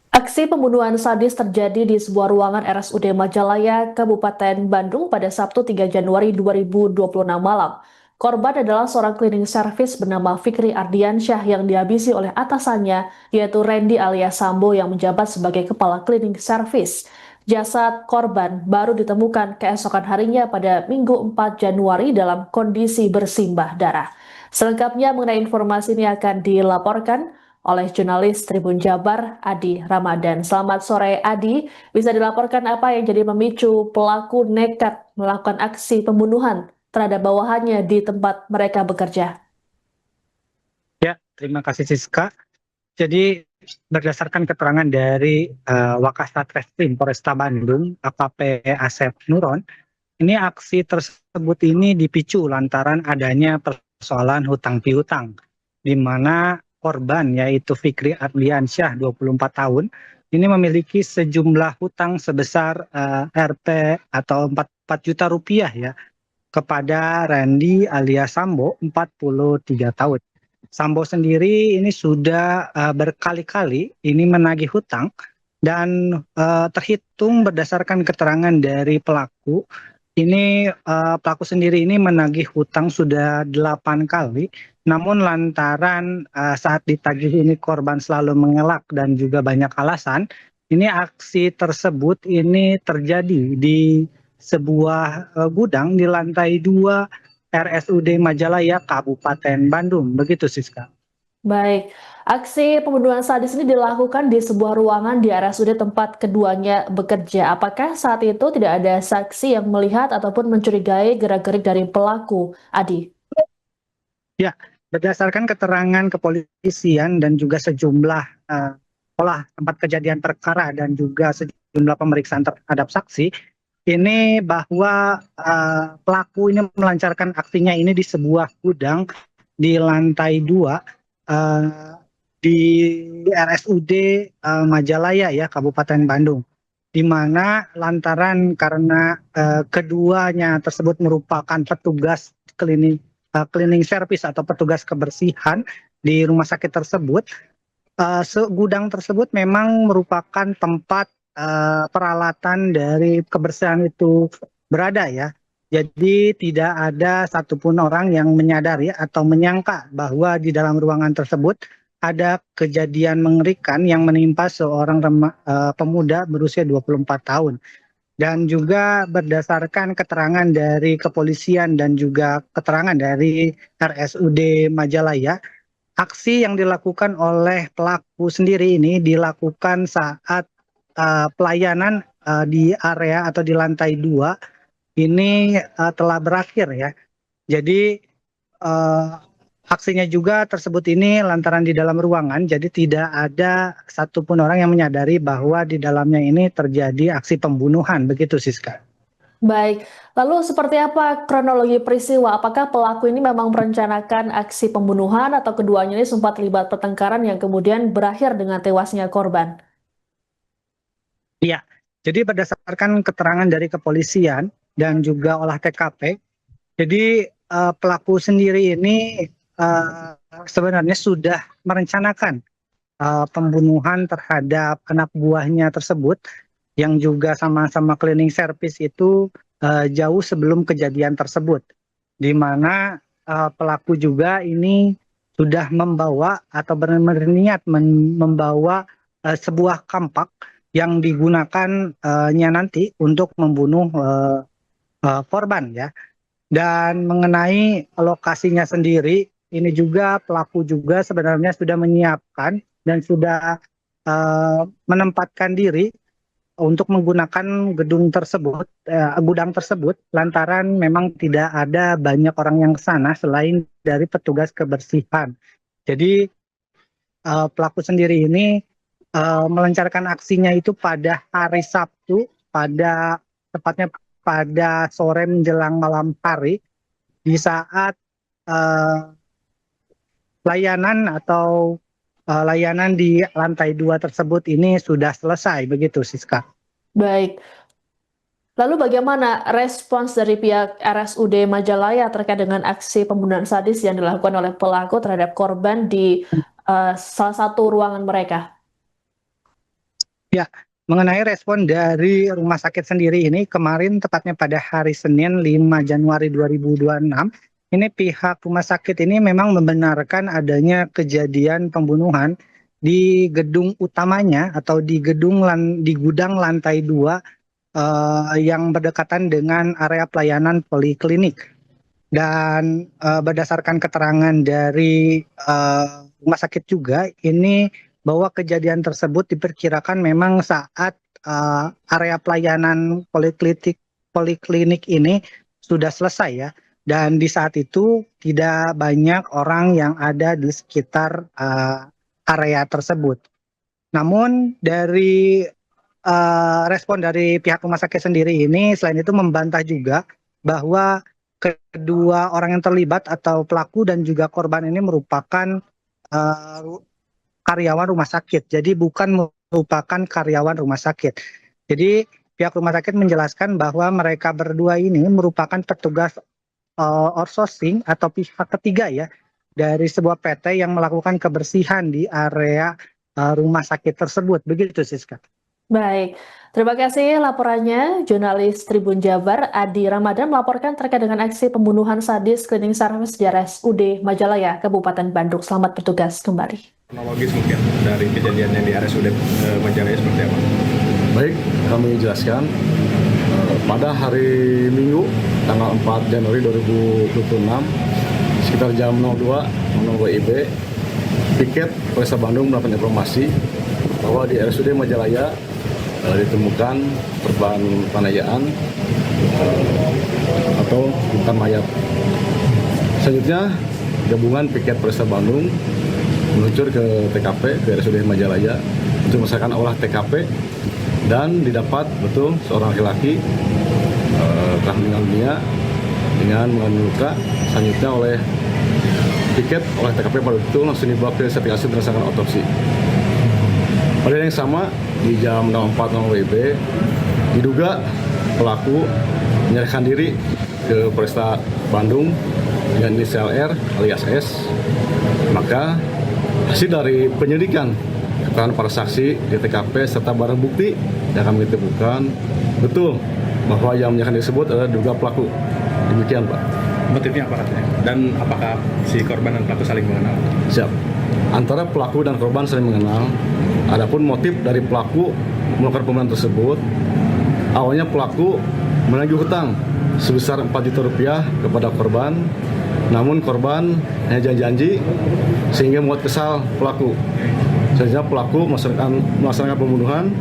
Aksi pembunuhan sadis terjadi di sebuah ruangan RSUD Majalaya, Kabupaten Bandung pada Sabtu 3 Januari 2026 malam. Korban adalah seorang cleaning service bernama Fikri Ardiansyah yang dihabisi oleh atasannya, yaitu Randy alias Sambo yang menjabat sebagai kepala cleaning service. Jasad korban baru ditemukan keesokan harinya pada Minggu 4 Januari dalam kondisi bersimbah darah. Selengkapnya mengenai informasi ini akan dilaporkan oleh jurnalis Tribun Jabar, Adi Ramadan. Selamat sore, Adi. Bisa dilaporkan apa yang jadi memicu pelaku nekat melakukan aksi pembunuhan terhadap bawahannya di tempat mereka bekerja? Ya, terima kasih Siska. Jadi berdasarkan keterangan dari Wakasatreskrim Polresta Bandung, AKP Asep Nuron, ini aksi tersebut ini dipicu lantaran adanya persoalan hutang piutang, di mana korban yaitu Fikri Ardiansyah 24 tahun ini memiliki sejumlah hutang sebesar Rp atau 4 juta rupiah ya kepada Randy alias Sambo 43 tahun. Sambo sendiri ini sudah berkali-kali ini menagih hutang dan terhitung berdasarkan keterangan dari pelaku ini pelaku sendiri ini menagih hutang sudah 8 kali, namun lantaran saat ditagih ini korban selalu mengelak dan juga banyak alasan, ini aksi tersebut ini terjadi di sebuah gudang di lantai 2 RSUD Majalaya, Kabupaten Bandung. Begitu, Siska. Baik, aksi pembunuhan sadis ini dilakukan di sebuah ruangan di RSUD tempat keduanya bekerja. Apakah saat itu tidak ada saksi yang melihat ataupun mencurigai gerak-gerik dari pelaku, Adi? Ya, berdasarkan keterangan kepolisian dan juga sejumlah olah tempat kejadian perkara dan juga sejumlah pemeriksaan terhadap saksi, ini bahwa pelaku ini melancarkan aksinya ini di sebuah gudang di lantai 2 di RSUD Majalaya ya Kabupaten Bandung, di mana lantaran karena keduanya tersebut merupakan petugas cleaning service atau petugas kebersihan di rumah sakit tersebut. Gudang tersebut memang merupakan tempat peralatan dari kebersihan itu berada ya. Jadi tidak ada satupun orang yang menyadari atau menyangka bahwa di dalam ruangan tersebut ada kejadian mengerikan yang menimpa seorang pemuda berusia 24 tahun. Dan juga berdasarkan keterangan dari kepolisian dan juga keterangan dari RSUD Majalaya, aksi yang dilakukan oleh pelaku sendiri ini dilakukan saat pelayanan di area atau di lantai 2 ini telah berakhir ya. Jadi aksinya juga tersebut ini lantaran di dalam ruangan, jadi tidak ada satupun orang yang menyadari bahwa di dalamnya ini terjadi aksi pembunuhan, begitu Siska. Baik, lalu seperti apa kronologi peristiwa? Apakah pelaku ini memang merencanakan aksi pembunuhan atau keduanya ini sempat terlibat pertengkaran yang kemudian berakhir dengan tewasnya korban? Iya, jadi berdasarkan keterangan dari kepolisian dan juga olah TKP, jadi pelaku sendiri ini sebenarnya sudah merencanakan pembunuhan terhadap anak buahnya tersebut yang juga sama-sama cleaning service itu jauh sebelum kejadian tersebut, di mana pelaku juga ini sudah membawa atau berniat membawa sebuah kampak yang digunakannya nanti untuk membunuh korban ya. Dan mengenai lokasinya sendiri, ini juga pelaku juga sebenarnya sudah menyiapkan dan sudah menempatkan diri untuk menggunakan gudang tersebut, lantaran memang tidak ada banyak orang yang ke sana selain dari petugas kebersihan. Jadi pelaku sendiri ini melancarkan aksinya itu pada hari Sabtu, tepatnya pada sore menjelang malam hari, di saat layanan di lantai 2 tersebut ini sudah selesai, begitu Siska. Baik, Lalu bagaimana respons dari pihak RSUD Majalaya terkait dengan aksi pembunuhan sadis yang dilakukan oleh pelaku terhadap korban di salah satu ruangan mereka? Ya, mengenai respon dari rumah sakit sendiri ini, kemarin tepatnya pada hari Senin 5 Januari 2026, ini pihak rumah sakit ini memang membenarkan adanya kejadian pembunuhan di gedung utamanya atau di gudang lantai 2 yang berdekatan dengan area pelayanan poliklinik. Dan berdasarkan keterangan dari rumah sakit juga, ini bahwa kejadian tersebut diperkirakan memang saat area pelayanan poliklinik ini sudah selesai ya. Dan di saat itu tidak banyak orang yang ada di sekitar area tersebut. Namun dari respon dari pihak rumah sakit sendiri ini selain itu membantah juga bahwa kedua orang yang terlibat atau pelaku dan juga korban ini merupakan uh, karyawan rumah sakit. Jadi bukan merupakan karyawan rumah sakit. Jadi pihak rumah sakit menjelaskan bahwa mereka berdua ini merupakan petugas outsourcing atau pihak ketiga ya dari sebuah PT yang melakukan kebersihan di area rumah sakit tersebut. Begitu Siska. Baik, terima kasih laporannya. Jurnalis Tribun Jabar Adi Ramadan melaporkan terkait dengan aksi pembunuhan sadis cleaning service di RSUD Majalaya, Kabupaten Bandung. Selamat bertugas kembali. Kronologis mungkin dari kejadian yang di RSUD Majalaya seperti apa? Baik, kami jelaskan pada hari Minggu tanggal 4 Januari 2026 sekitar jam 02.00 WIB, piket Polresta Bandung mendapatkan informasi bahwa di RSUD Majalaya ditemukan korban penganiayaan atau bukan mayat. Selanjutnya gabungan piket Polresta Bandung meluncur ke TKP ke RSUD Majalaya untuk melaksanakan olah TKP dan didapat betul seorang laki-laki telah meninggal dunia dengan mengalami luka. Selanjutnya oleh piket oleh TKP pada itu langsung dibawa ke investigasi berdasarkan otopsi. Pada yang sama di jam 04.00 WIB diduga pelaku menyerahkan diri ke Polresta Bandung dengan inisial R alias S. Maka hasil dari penyelidikan keterangan para saksi di TKP serta barang bukti yang kami temukan betul bahwa yang menyerahkan diri tersebut adalah diduga pelaku. Demikian Pak. Motifnya apa katanya? Dan apakah si korban dan pelaku saling mengenal? Siap. Antara pelaku dan korban saling mengenal. Adapun motif dari pelaku melakukan pembunuhan tersebut, awalnya pelaku menagih hutang sebesar 4 juta rupiah kepada korban. Namun korban hanya janji sehingga membuat kesal pelaku. Sehingga pelaku melaksanakan pembunuhan.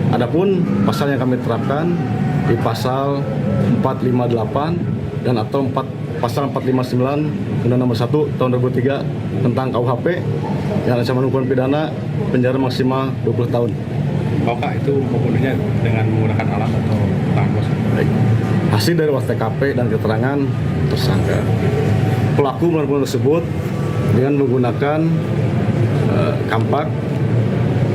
Adapun pasal yang kami terapkan di pasal 458 dan atau pasal 459 Undang-Undang Nomor 1 Tahun 2003 tentang KUHP yang ancaman hukuman pidana penjara maksimal 20 tahun. Apakah itu membunuhnya dengan menggunakan alat atau tangan kosong? Baik. Hasil dari olah TKP dan keterangan tersangka, pelaku melakukan tersebut dengan menggunakan kampak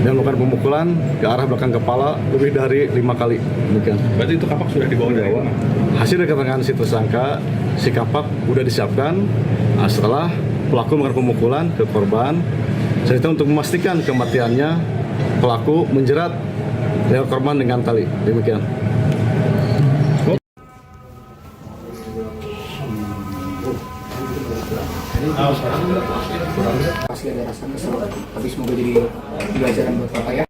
dan melakukan pemukulan ke arah belakang kepala lebih dari 5 kali. Demikian. Berarti itu kapak sudah dibawa dari mana? Hasil dari keterangan si tersangka, si kapak sudah disiapkan setelah pelaku melakukan pemukulan ke korban. Selanjutnya untuk memastikan kematiannya, pelaku menjerat leher korban dengan tali. Demikian. Pasti ada rasa kesel, tapi semoga jadi pelajaran buat Bapak ya.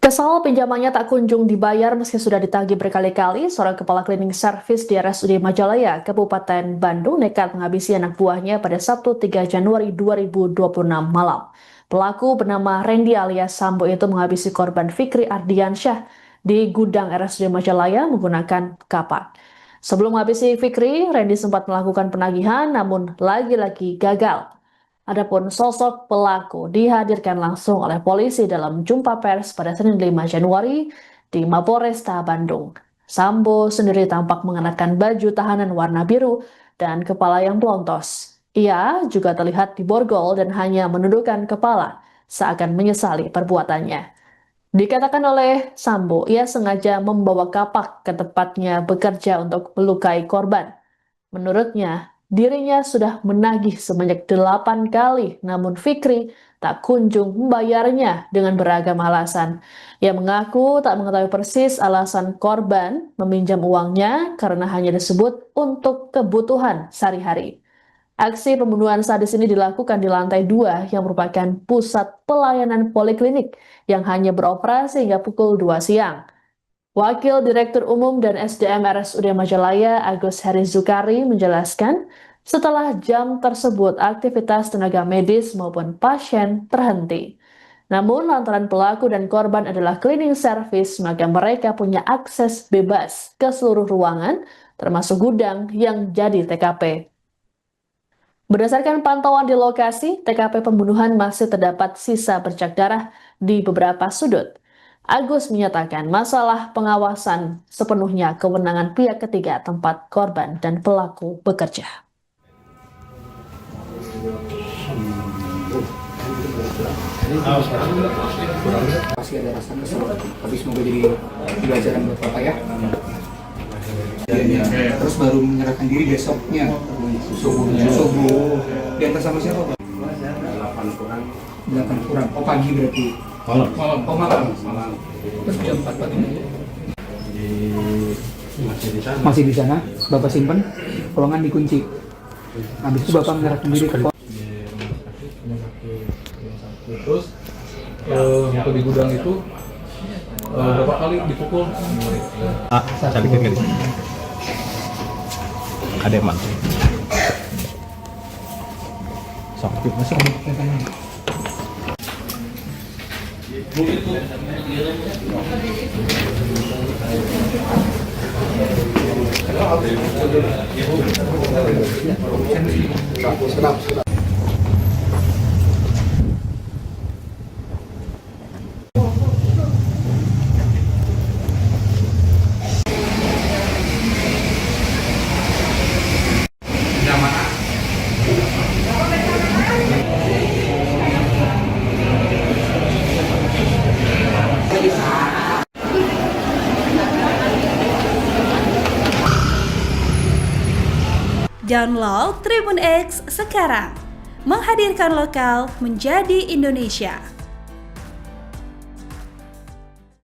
Kesal pinjamannya tak kunjung dibayar meski sudah ditagih berkali-kali, seorang kepala cleaning service di RSUD Majalaya, Kabupaten Bandung nekat menghabisi anak buahnya pada Sabtu 3 Januari 2026 malam. Pelaku bernama Randy alias Sambo itu menghabisi korban Fikri Ardiansyah di gudang RSUD Majalaya menggunakan kapak. Sebelum menghabisi Fikri, Randy sempat melakukan penagihan namun lagi-lagi gagal. Adapun sosok pelaku dihadirkan langsung oleh polisi dalam jumpa pers pada Senin 5 Januari di Mapolresta Bandung. Sambo sendiri tampak mengenakan baju tahanan warna biru dan kepala yang pelontos. Ia juga terlihat diborgol dan hanya menundukkan kepala seakan menyesali perbuatannya. Dikatakan oleh Sambo, ia sengaja membawa kapak ke tempatnya bekerja untuk melukai korban. Menurutnya, dirinya sudah menagih sebanyak 8 kali, namun Fikri tak kunjung membayarnya dengan beragam alasan. Ia mengaku tak mengetahui persis alasan korban meminjam uangnya karena hanya disebut untuk kebutuhan sehari-hari. Aksi pembunuhan sadis ini dilakukan di lantai 2 yang merupakan pusat pelayanan poliklinik yang hanya beroperasi hingga pukul 2 siang. Wakil Direktur Umum dan SDM RSUD Majalaya, Agus Heri Zukari, menjelaskan setelah jam tersebut aktivitas tenaga medis maupun pasien terhenti. Namun lantaran pelaku dan korban adalah cleaning service, maka mereka punya akses bebas ke seluruh ruangan, termasuk gudang yang jadi TKP. Berdasarkan pantauan di lokasi, TKP pembunuhan masih terdapat sisa bercak darah di beberapa sudut. Agus menyatakan masalah pengawasan sepenuhnya kewenangan pihak ketiga tempat korban dan pelaku bekerja. Pasti ada rasa kesel, tapi semoga jadi pelajaran buat Bapak ya. Terus baru menyerahkan diri besoknya, subuh. Diantar sama siapa Pak? 8 kurang. Oh pagi berarti. Malam. Terus jam 4 pagi. Masih di sana. Bapak simpen, ruangan dikunci. Habis itu Bapak menyerahkan diri ke Terus waktu di gudang itu berapa kali dipukul? Saya bikin gini. Ada yang mantu. Sok, masuk. Download Tribun X sekarang, menghadirkan lokal menjadi Indonesia.